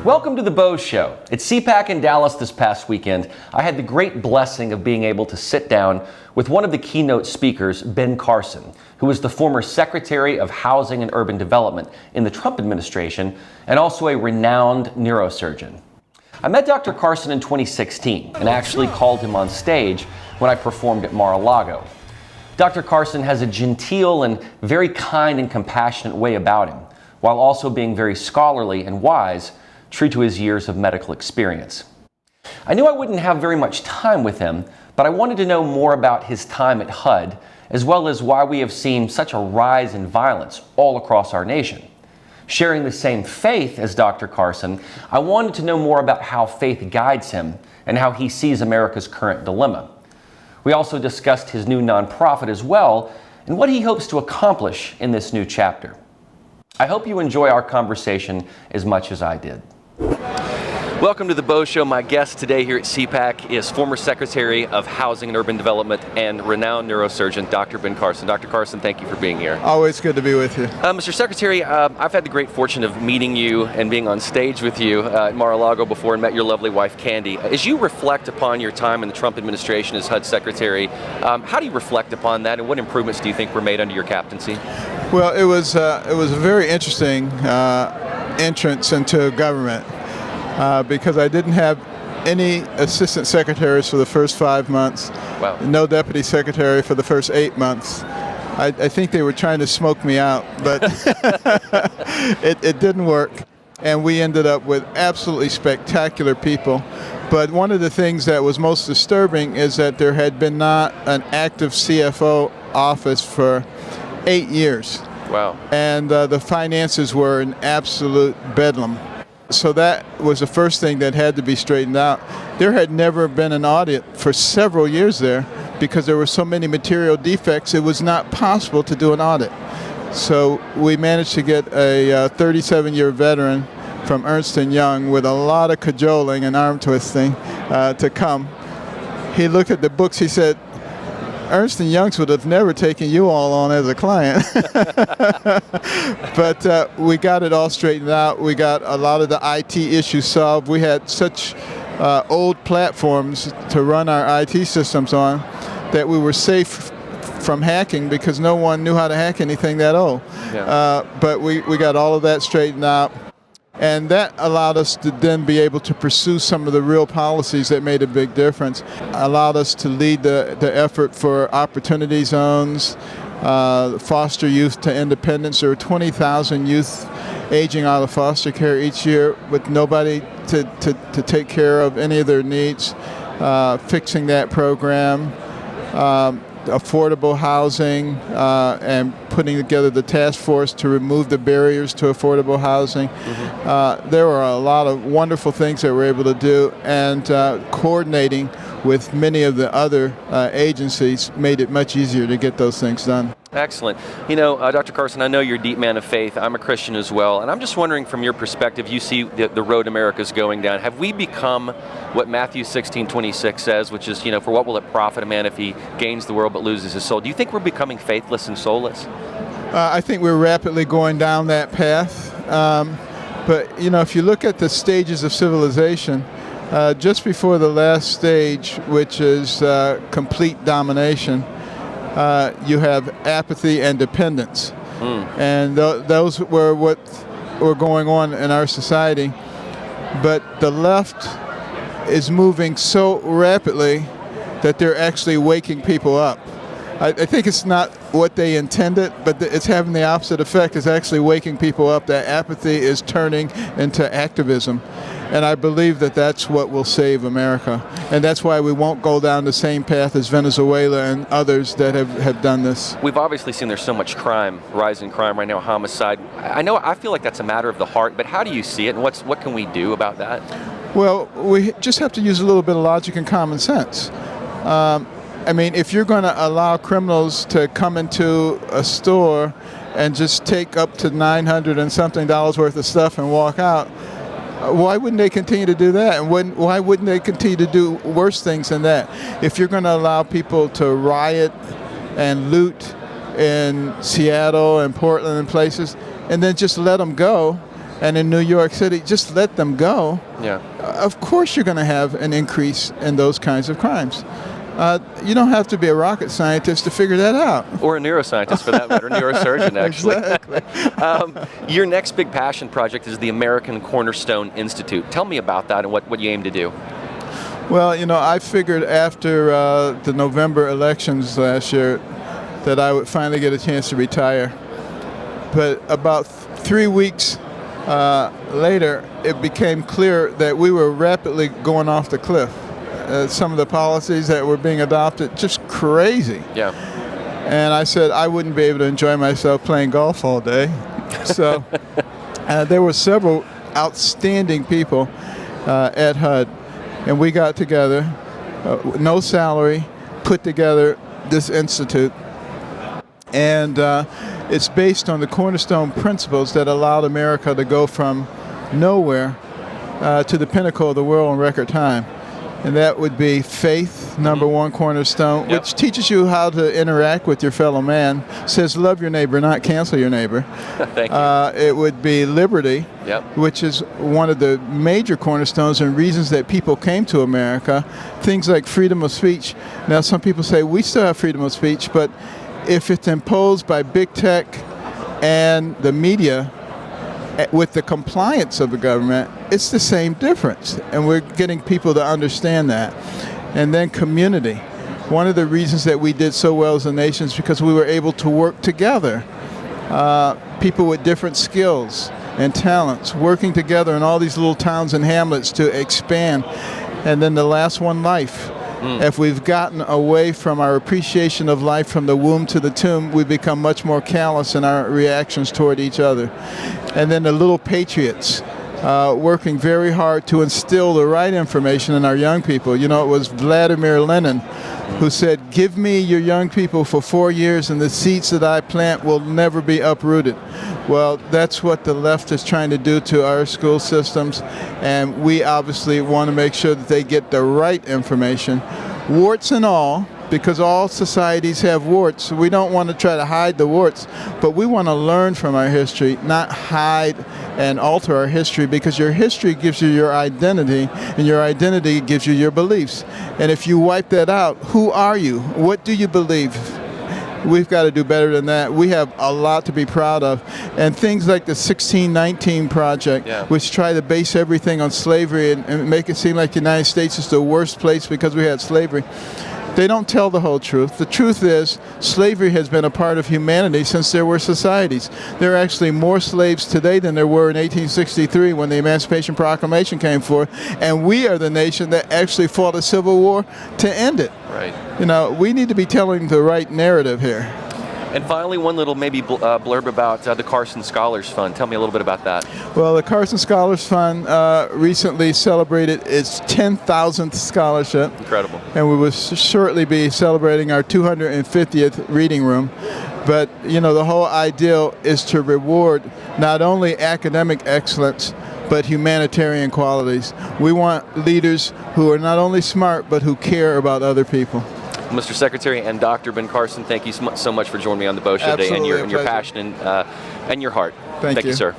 Welcome to the Beau Show. At CPAC in Dallas this past weekend, I had the great blessing of being able to sit down with one of the keynote speakers, Ben Carson, who was the former Secretary of Housing and Urban Development in the Trump administration and also a renowned neurosurgeon. I met Dr. Carson in 2016 and actually called him on stage when I performed at Mar-a-Lago. Dr. Carson has a genteel and very kind and compassionate way about him, while also being very scholarly and wise, true to his years of medical experience. I knew I wouldn't have very much time with him, but I wanted to know more about his time at HUD, as well as why we have seen such a rise in violence all across our nation. Sharing the same faith as Dr. Carson, I wanted to know more about how faith guides him and how he sees America's current dilemma. We also discussed his new nonprofit as well and what he hopes to accomplish in this new chapter. I hope you enjoy our conversation as much as I did. Welcome to the Beau Show. My guest today here at CPAC is former Secretary of Housing and Urban Development and renowned neurosurgeon, Dr. Ben Carson. Dr. Carson, thank you for being here. Always good to be with you. Mr. Secretary, I've had the great fortune of meeting you and being on stage with you at Mar-a-Lago before and met your lovely wife, Candid. As you reflect upon your time in the Trump administration as HUD Secretary, how do you reflect upon that and what improvements do you think were made under your captaincy? Well, it was a very interesting entrance into government because I didn't have any assistant secretaries for the first 5 months. Wow. No deputy secretary for the first 8 months. I think they were trying to smoke me out, but it didn't work. And we ended up with absolutely spectacular people. But one of the things that was most disturbing is that there had been not an active CFO office for 8 years. Wow. And the finances were an absolute bedlam. So that was the first thing that had to be straightened out. There had never been an audit for several years there because there were so many material defects, it was not possible to do an audit. So we managed to get a 37-year veteran from Ernst & Young with a lot of cajoling and arm twisting to come. He looked at the books, he said, Ernst & Young's would have never taken you all on as a client. But we got it all straightened out. We got a lot of the IT issues solved. We had such old platforms to run our IT systems on that we were safe from hacking because no one knew how to hack anything that old. Yeah. But we got all of that straightened out. And that allowed us to then be able to pursue some of the real policies that made a big difference. Allowed us to lead the effort for opportunity zones, foster youth to independence. There were 20,000 youth aging out of foster care each year with nobody to take care of any of their needs. Fixing that program. Affordable housing and putting together the task force to remove the barriers to affordable housing. Mm-hmm. There were a lot of wonderful things that we were able to do, and coordinating with many of the other agencies made it much easier to get those things done. Excellent. You know, Dr. Carson, I know you're a deep man of faith. I'm a Christian as well. And I'm just wondering, from your perspective, you see the road America's going down. Have we become what Matthew 16:26 says, which is, for what will it profit a man if he gains the world but loses his soul? Do you think we're becoming faithless and soulless? I think we're rapidly going down that path. But, if you look at the stages of civilization, just before the last stage, which is complete domination, you have apathy and dependence. And those were what were going on in our society. But the left is moving so rapidly that they're actually waking people up. I think it's not what they intended, but it's having the opposite effect. It's actually waking people up. That apathy is turning into activism. And I believe that that's what will save America. And that's why we won't go down the same path as Venezuela and others that have done this. We've obviously seen there's so much crime, rising crime right now, homicide. I feel like that's a matter of the heart, but how do you see it, and what can we do about that? Well, we just have to use a little bit of logic and common sense. If you're going to allow criminals to come into a store and just take up to $900 and something worth of stuff and walk out, why wouldn't they continue to do that? And why wouldn't they continue to do worse things than that? If you're going to allow people to riot and loot in Seattle and Portland and places, and then just let them go, and in New York City, just let them go. Yeah. Of course you're going to have an increase in those kinds of crimes. You don't have to be a rocket scientist to figure that out. Or a neuroscientist, for that matter, neurosurgeon, actually. Exactly. Your next big passion project is the American Cornerstone Institute. Tell me about that and what you aim to do. Well, I figured after the November elections last year that I would finally get a chance to retire. But about 3 weeks later, it became clear that we were rapidly going off the cliff. Some of the policies that were being adopted, just crazy. Yeah. And I said I wouldn't be able to enjoy myself playing golf all day. So there were several outstanding people at HUD, and we got together, no salary, put together this institute. And it's based on the cornerstone principles that allowed America to go from nowhere to the pinnacle of the world in record time. And that would be faith, number one cornerstone, Yep. which teaches you how to interact with your fellow man. Says love your neighbor, not cancel your neighbor. Thank you. It would be liberty, Yep. which is one of the major cornerstones and reasons that people came to America. Things like freedom of speech. Now, some people say we still have freedom of speech, but if it's imposed by big tech and the media, with the compliance of the government, it's the same difference. And we're getting people to understand that. And then community. One of the reasons that we did so well as a nation is because we were able to work together. People with different skills and talents working together in all these little towns and hamlets to expand. And then the last one, life. If we've gotten away from our appreciation of life from the womb to the tomb, we become much more callous in our reactions toward each other. And then the little patriots, working very hard to instill the right information in our young people. It was Vladimir Lenin who said, give me your young people for 4 years and the seeds that I plant will never be uprooted. Well, that's what the left is trying to do to our school systems, and we obviously want to make sure that they get the right information, warts and all, because all societies have warts. We don't want to try to hide the warts, but we want to learn from our history, not hide and alter our history, because your history gives you your identity, and your identity gives you your beliefs. And if you wipe that out, who are you? What do you believe? We've got to do better than that. We have a lot to be proud of. And things like the 1619 Project, Yeah. which try to base everything on slavery and make it seem like the United States is the worst place because we had slavery. They don't tell the whole truth. The truth is, slavery has been a part of humanity since there were societies. There are actually more slaves today than there were in 1863 when the Emancipation Proclamation came forth, and we are the nation that actually fought a civil war to end it. Right. We need to be telling the right narrative here. And finally, one little maybe blurb about the Carson Scholars Fund. Tell me a little bit about that. Well, the Carson Scholars Fund recently celebrated its 10,000th scholarship. Incredible. And we will shortly be celebrating our 250th reading room. But, the whole ideal is to reward not only academic excellence, but humanitarian qualities. We want leaders who are not only smart, but who care about other people. Mr. Secretary and Dr. Ben Carson, thank you so much for joining me on the Beau Show today, and Absolutely, your a pleasure. passion and your heart. Thank you. Sir.